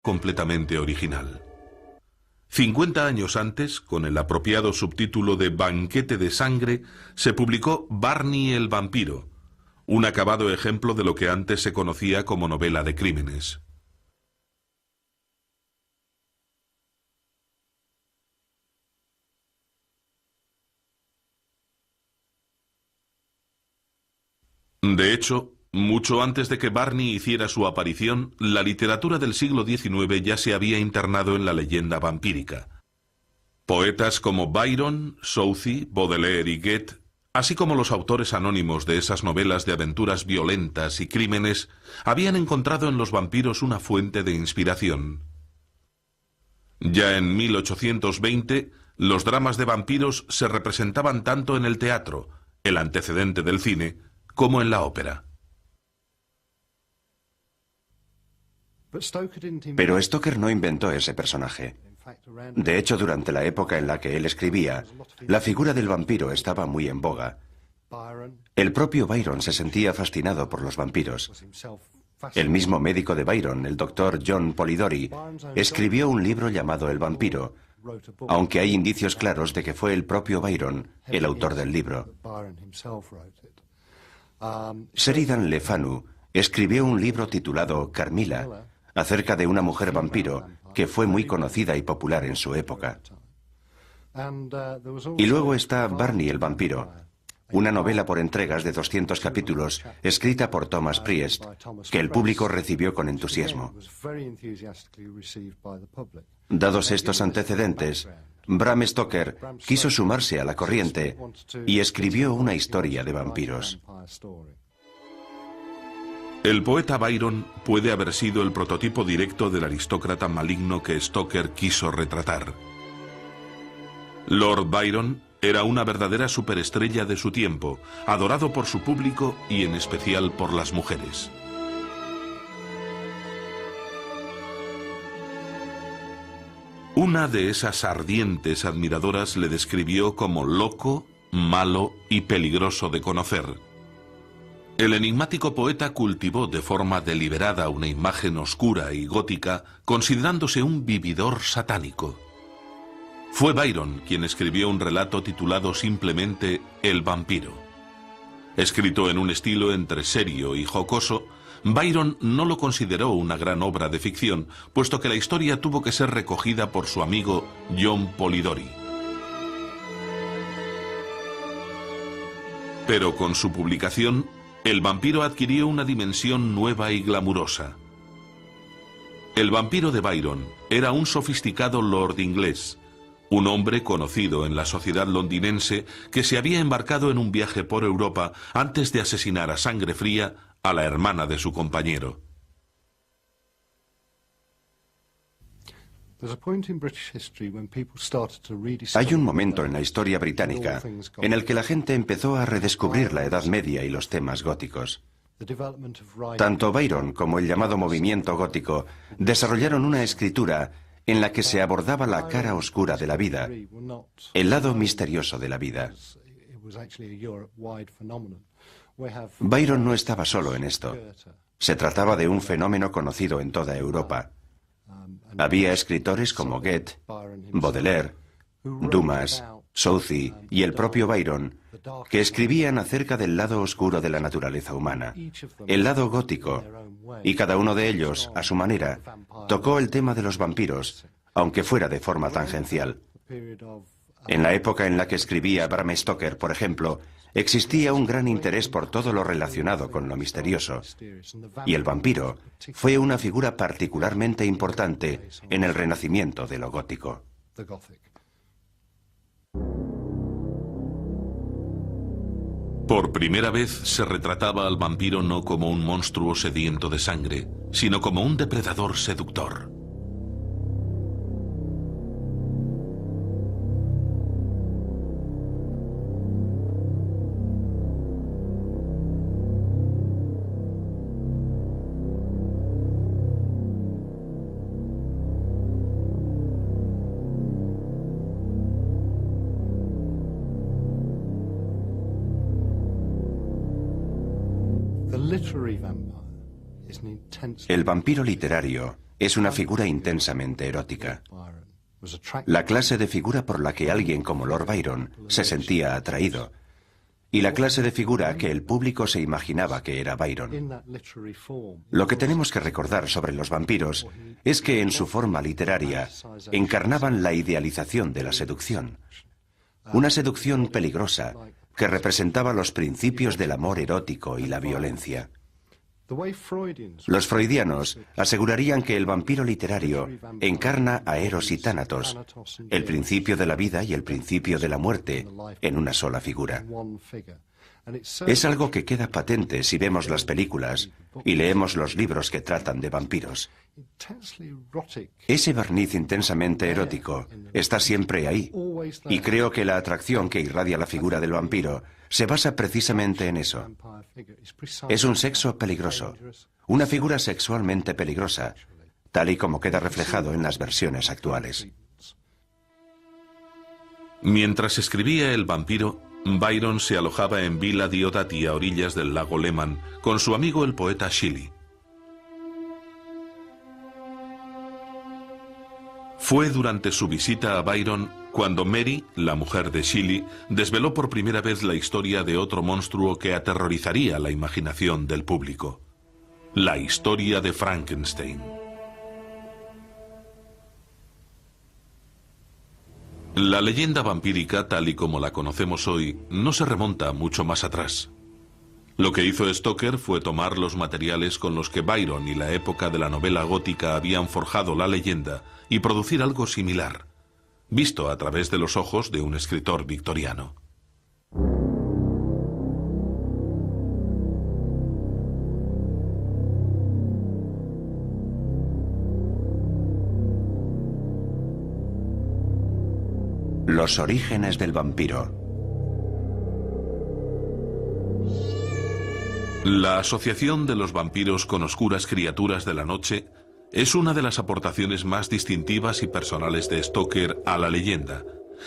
completamente original. 50 años antes, con el apropiado subtítulo de Banquete de Sangre, se publicó Barney el vampiro, un acabado ejemplo de lo que antes se conocía como novela de crímenes. De hecho, mucho antes de que Barney hiciera su aparición, la literatura del siglo XIX ya se había internado en la leyenda vampírica. Poetas como Byron, Southey, Baudelaire y Goethe, así como los autores anónimos de esas novelas de aventuras violentas y crímenes, habían encontrado en los vampiros una fuente de inspiración. Ya en 1820, los dramas de vampiros se representaban tanto en el teatro, el antecedente del cine, como en la ópera. Pero Stoker no inventó ese personaje. De hecho, durante la época en la que él escribía, la figura del vampiro estaba muy en boga. El propio Byron se sentía fascinado por los vampiros. El mismo médico de Byron, el doctor John Polidori, escribió un libro llamado El vampiro, aunque hay indicios claros de que fue el propio Byron el autor del libro. Sheridan Le Fanu escribió un libro titulado Carmilla, acerca de una mujer vampiro que fue muy conocida y popular en su época. Y luego está Barney el vampiro, una novela por entregas de 200 capítulos escrita por Thomas Priest, que el público recibió con entusiasmo. Dados estos antecedentes, Bram Stoker quiso sumarse a la corriente y escribió una historia de vampiros. El poeta Byron puede haber sido el prototipo directo del aristócrata maligno que Stoker quiso retratar. Lord Byron era una verdadera superestrella de su tiempo, adorado por su público y en especial por las mujeres. Una de esas ardientes admiradoras le describió como loco, malo y peligroso de conocer. El enigmático poeta cultivó de forma deliberada una imagen oscura y gótica, considerándose un vividor satánico. Fue Byron quien escribió un relato titulado simplemente El vampiro. Escrito en un estilo entre serio y jocoso, Byron no lo consideró una gran obra de ficción, puesto que la historia tuvo que ser recogida por su amigo John Polidori. Pero con su publicación, el vampiro adquirió una dimensión nueva y glamurosa. El vampiro de Byron era un sofisticado lord inglés, un hombre conocido en la sociedad londinense que se había embarcado en un viaje por Europa antes de asesinar a sangre fría a la hermana de su compañero. Hay un momento en la historia británica en el que la gente empezó a redescubrir la Edad Media y los temas góticos. Tanto Byron como el llamado movimiento gótico desarrollaron una escritura en la que se abordaba la cara oscura de la vida, el lado misterioso de la vida. Byron no estaba solo en esto. Se trataba de un fenómeno conocido en toda Europa. Había escritores como Goethe, Baudelaire, Dumas, Southey y el propio Byron que escribían acerca del lado oscuro de la naturaleza humana, el lado gótico, y cada uno de ellos, a su manera, tocó el tema de los vampiros, aunque fuera de forma tangencial. En la época en la que escribía Bram Stoker, por ejemplo, existía un gran interés por todo lo relacionado con lo misterioso, y el vampiro fue una figura particularmente importante en el renacimiento de lo gótico. Por primera vez se retrataba al vampiro no como un monstruo sediento de sangre, sino como un depredador seductor. El vampiro literario es una figura intensamente erótica. La clase de figura por la que alguien como Lord Byron se sentía atraído, y la clase de figura que el público se imaginaba que era Byron. Lo que tenemos que recordar sobre los vampiros es que en su forma literaria encarnaban la idealización de la seducción. Una seducción peligrosa que representaba los principios del amor erótico y la violencia. Los freudianos asegurarían que el vampiro literario encarna a Eros y Tánatos, el principio de la vida y el principio de la muerte, en una sola figura. Es algo que queda patente si vemos las películas y leemos los libros que tratan de vampiros. Ese barniz intensamente erótico está siempre ahí, y creo que la atracción que irradia la figura del vampiro se basa precisamente en eso. Es un sexo peligroso, una figura sexualmente peligrosa, tal y como queda reflejado en las versiones actuales. Mientras escribía El vampiro, Byron se alojaba en Villa Diodati, a orillas del lago Leman, con su amigo el poeta Shelley. Fue durante su visita a Byron cuando Mary, la mujer de Shelley, desveló por primera vez la historia de otro monstruo que aterrorizaría la imaginación del público: la historia de Frankenstein. La leyenda vampírica, tal y como la conocemos hoy, no se remonta mucho más atrás. Lo que hizo Stoker fue tomar los materiales con los que Byron y la época de la novela gótica habían forjado la leyenda y producir algo similar, visto a través de los ojos de un escritor victoriano. Los orígenes del vampiro. La asociación de los vampiros con oscuras criaturas de la noche es una de las aportaciones más distintivas y personales de Stoker a la leyenda,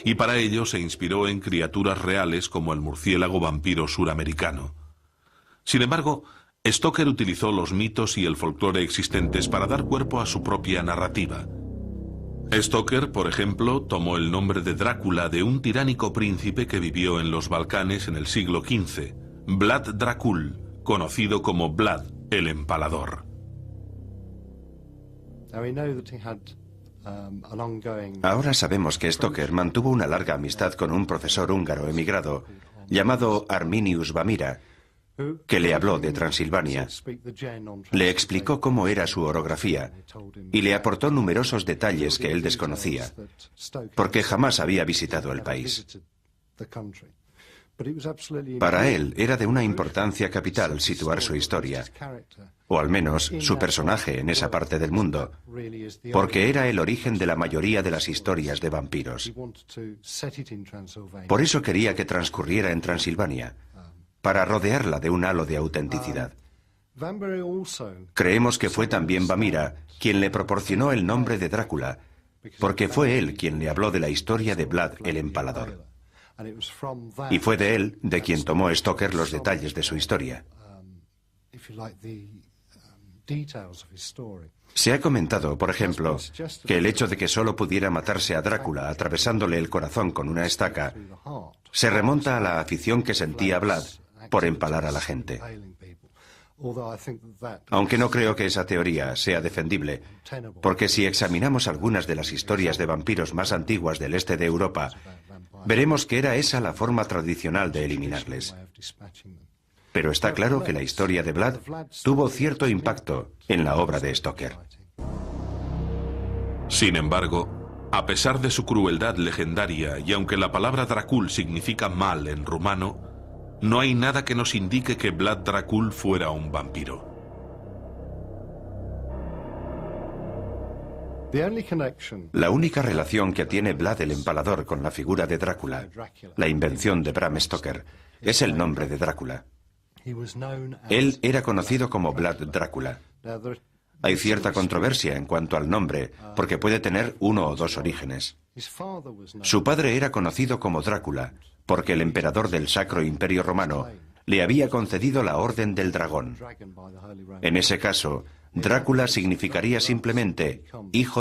y para ello se inspiró en criaturas reales como el murciélago vampiro suramericano. Sin embargo, Stoker utilizó los mitos y el folclore existentes para dar cuerpo a su propia narrativa. Stoker, por ejemplo, tomó el nombre de Drácula de un tiránico príncipe que vivió en los Balcanes en el siglo XV, Vlad Dracul, conocido como Vlad el Empalador. Ahora sabemos que Stoker mantuvo una larga amistad con un profesor húngaro emigrado llamado Arminius Vamira, que le habló de Transilvania, le explicó cómo era su orografía y le aportó numerosos detalles que él desconocía, porque jamás había visitado el país. Para él era de una importancia capital situar su historia, o al menos su personaje en esa parte del mundo, porque era el origen de la mayoría de las historias de vampiros. Por eso quería que transcurriera en Transilvania, para rodearla de un halo de autenticidad. Creemos que fue también Vamira quien le proporcionó el nombre de Drácula, porque fue él quien le habló de la historia de Vlad el Empalador. Y fue de él de quien tomó Stoker los detalles de su historia. Se ha comentado, por ejemplo, que el hecho de que solo pudiera matarse a Drácula atravesándole el corazón con una estaca se remonta a la afición que sentía Vlad por empalar a la gente. Aunque no creo que esa teoría sea defendible, porque si examinamos algunas de las historias de vampiros más antiguas del este de Europa, veremos que era esa la forma tradicional de eliminarles. Pero está claro que la historia de Vlad tuvo cierto impacto en la obra de Stoker. Sin embargo, a pesar de su crueldad legendaria y aunque la palabra Dracul significa mal en rumano, no hay nada que nos indique que Vlad Dracul fuera un vampiro. La única relación que tiene Vlad el Empalador con la figura de Drácula, la invención de Bram Stoker, es el nombre de Drácula. Él era conocido como Vlad Drácula. Hay cierta controversia en cuanto al nombre, porque puede tener uno o dos orígenes. Su padre era conocido como Drácula, porque el emperador del Sacro Imperio Romano le había concedido la Orden del Dragón. En ese caso, Drácula significaría simplemente hijo